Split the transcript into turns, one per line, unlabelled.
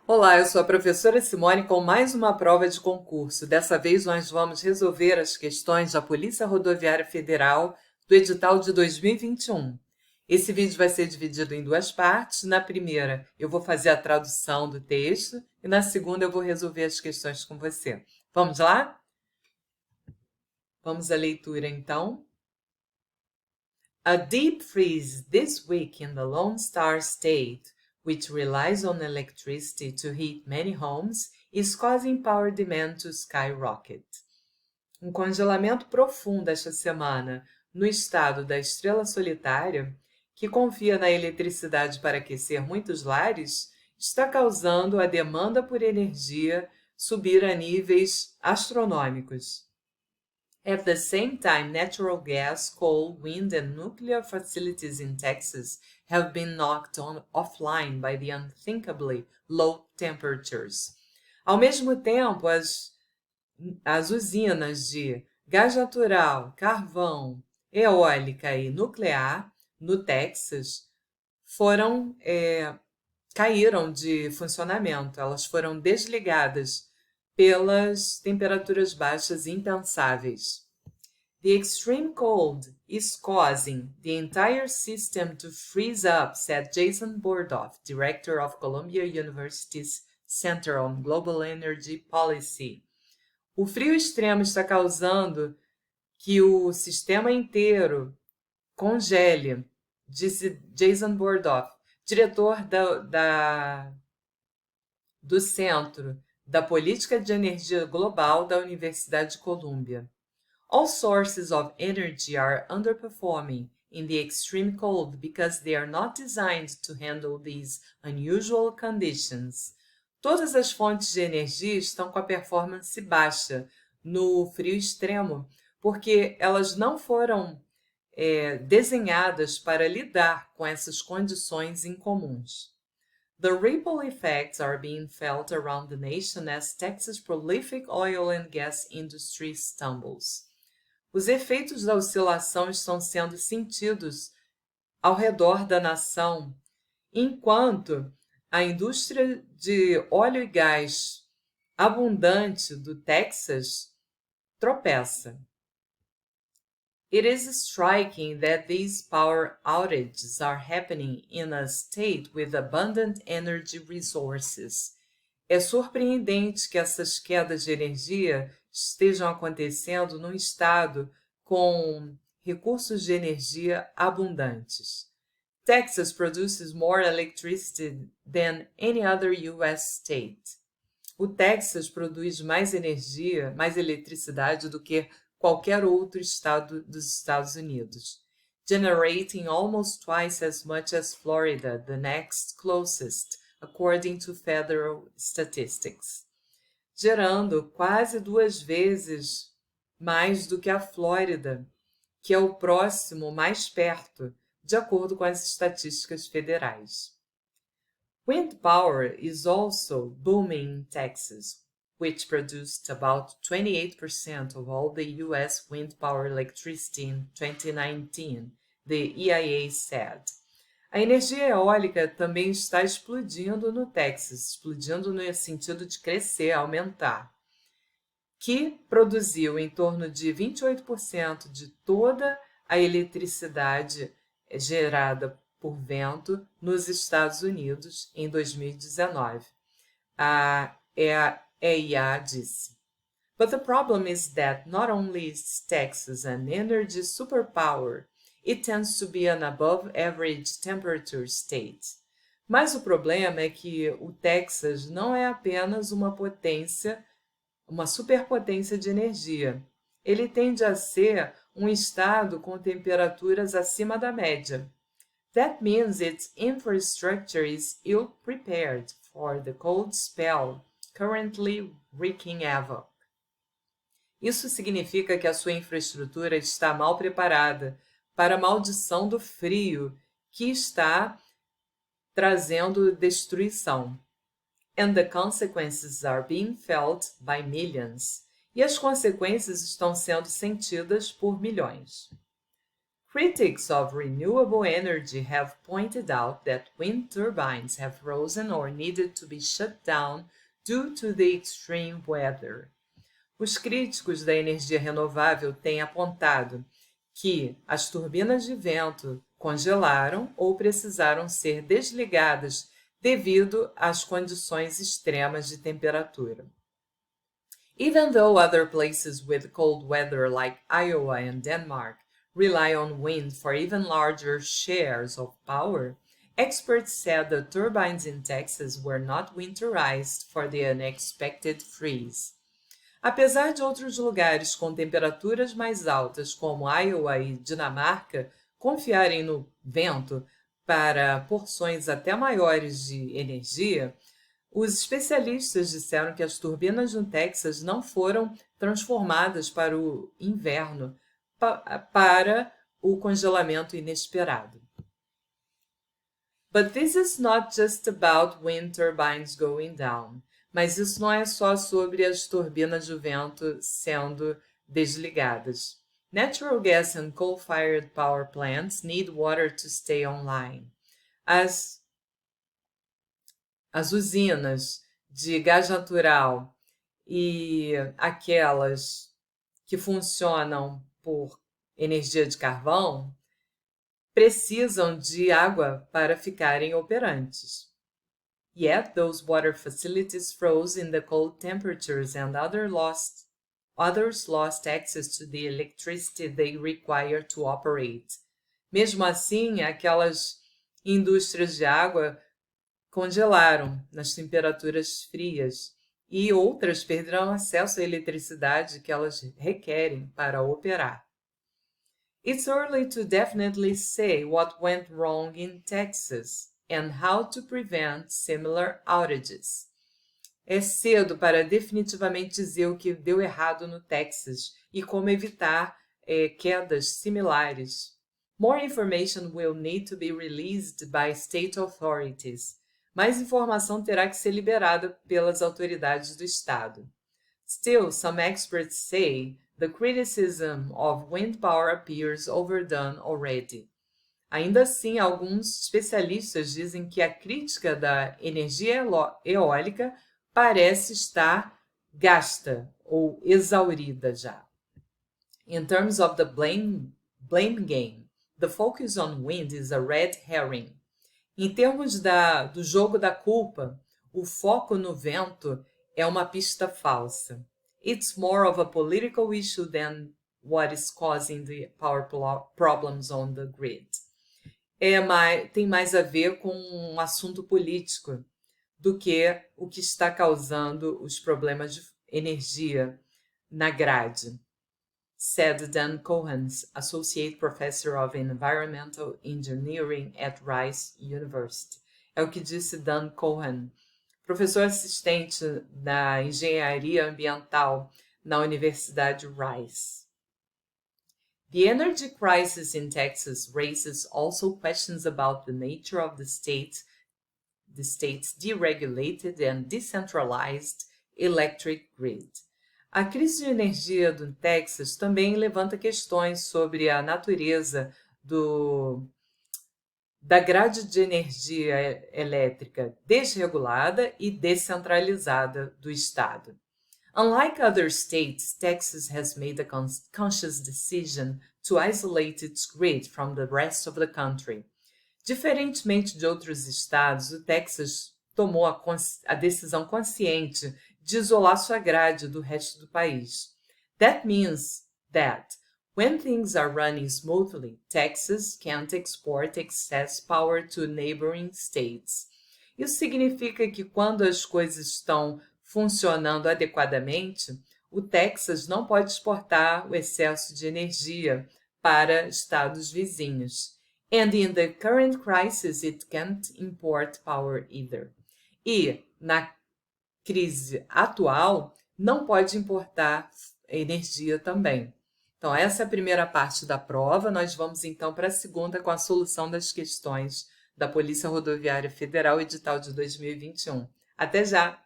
Olá, eu sou a professora Simone com mais uma prova de concurso. Dessa vez nós vamos resolver as questões da Polícia Rodoviária Federal do edital de 2021. Esse vídeo vai ser dividido em duas partes. Na primeira, eu vou fazer a tradução do texto e na segunda eu vou resolver as questões com você. Vamos lá? Vamos à leitura então. A deep freeze this week in the Lone Star State, which relies on electricity to heat many homes, is causing power demand to skyrocket. Um congelamento profundo esta semana no estado da Estrela Solitária, que confia na eletricidade para aquecer muitos lares, está causando a demanda por energia subir a níveis astronômicos. At the same time, natural gas, coal, wind, and nuclear facilities in Texas have been knocked offline by the unthinkably low temperatures. Ao mesmo tempo, as usinas de gás natural, carvão, eólica e nuclear no Texas caíram de funcionamento. Elas foram desligadas pelas temperaturas baixas impensáveis. The extreme cold is causing the entire system to freeze up, said Jason Bordoff, director of Columbia University's Center on Global Energy Policy. O frio extremo está causando que o sistema inteiro congele, disse Jason Bordoff, diretor do Centro da Política de Energia Global da Universidade de Columbia. All sources of energy are underperforming in the extreme cold because they are not designed to handle these unusual conditions. Todas as fontes de energia estão com a performance baixa no frio extremo, porque elas não foram desenhadas para lidar com essas condições incomuns. The ripple effects are being felt around the nation as Texas' prolific oil and gas industry stumbles. Os efeitos da oscilação estão sendo sentidos ao redor da nação, enquanto a indústria de óleo e gás abundante do Texas tropeça. It is striking that these power outages are happening in a state with abundant energy resources. É surpreendente que essas quedas de energia estejam acontecendo num estado com recursos de energia abundantes. Texas produces more electricity than any other U.S. state. O Texas produz mais energia, mais eletricidade do que qualquer outro estado dos Estados Unidos, generating almost twice as much as Florida, the next closest, according to federal statistics. Gerando quase 2 vezes mais do que a Flórida, que é o próximo mais perto, de acordo com as estatísticas federais. Wind power is also booming in Texas, which produced about 28% of all the U.S. wind power electricity in 2019, the EIA said. A energia eólica também está explodindo no Texas, explodindo no sentido de crescer, aumentar, que produziu em torno de 28% de toda a eletricidade gerada por vento nos Estados Unidos em 2019. A EIA disse. But the problem is that not only is Texas an energy superpower, it tends to be an above-average temperature state. Mas o problema é que o Texas não é apenas uma superpotência de energia. Ele tende a ser um estado com temperaturas acima da média. That means its infrastructure is ill-prepared for the cold spell currently wreaking havoc. Isso significa que a sua infraestrutura está mal preparada para a maldição do frio que está trazendo destruição. And the consequences are being felt by millions. E as consequências estão sendo sentidas por milhões. Critics of renewable energy have pointed out that wind turbines have frozen or needed to be shut down due to the extreme weather. Os críticos da energia renovável têm apontado que as turbinas de vento congelaram ou precisaram ser desligadas devido às condições extremas de temperatura. Even though other places with cold weather like Iowa and Denmark rely on wind for even larger shares of power, experts said the turbines in Texas were not winterized for the unexpected freeze. Apesar de outros lugares com temperaturas mais altas, como Iowa e Dinamarca, confiarem no vento para porções até maiores de energia, os especialistas disseram que as turbinas no Texas não foram transformadas para o inverno, para o congelamento inesperado. But this is not just about wind turbines going down. Mas isso não é só sobre as turbinas de vento sendo desligadas. Natural gas and coal-fired power plants need water to stay online. As usinas de gás natural e aquelas que funcionam por energia de carvão precisam de água para ficarem operantes. Yet those water facilities froze in the cold temperatures and others lost access to the electricity they require to operate. Mesmo assim, aquelas indústrias de água congelaram nas temperaturas frias e outras perderam acesso à eletricidade que elas requerem para operar. It's early to definitely say what went wrong in Texas and how to prevent similar outages. É cedo para definitivamente dizer o que deu errado no Texas e como evitar quedas similares. More information will need to be released by state authorities. Mais informação terá que ser liberada pelas autoridades do estado. Still, some experts say the criticism of wind power appears overdone already. Ainda assim, alguns especialistas dizem que a crítica da energia eólica parece estar gasta ou exaurida já. In terms of the blame game, the focus on wind is a red herring. Em termos do jogo da culpa, o foco no vento é uma pista falsa. It's more of a political issue than what is causing the power problems on the grid. Tem mais a ver com um assunto político do que o que está causando os problemas de energia na grade, said Dan Cohen, Associate Professor of Environmental Engineering at Rice University. É o que disse Dan Cohen, professor assistente da Engenharia Ambiental na Universidade Rice. The energy crisis in Texas raises also questions about the nature of the state's deregulated and decentralized electric grid. A crise de energia do Texas também levanta questões sobre a natureza da grade de energia elétrica desregulada e descentralizada do estado. Unlike other states, Texas has made a conscious decision to isolate its grid from the rest of the country. Diferentemente de outros estados, o Texas tomou a decisão consciente de isolar sua grade do resto do país. That means that when things are running smoothly, Texas can't export excess power to neighboring states. Isso significa que quando as coisas estão funcionando adequadamente, o Texas não pode exportar o excesso de energia para estados vizinhos. And in the current crisis, it can't import power either. E, na crise atual, não pode importar energia também. Então, essa é a primeira parte da prova. Nós vamos, então, para a segunda com a solução das questões da Polícia Rodoviária Federal, edital de 2021. Até já!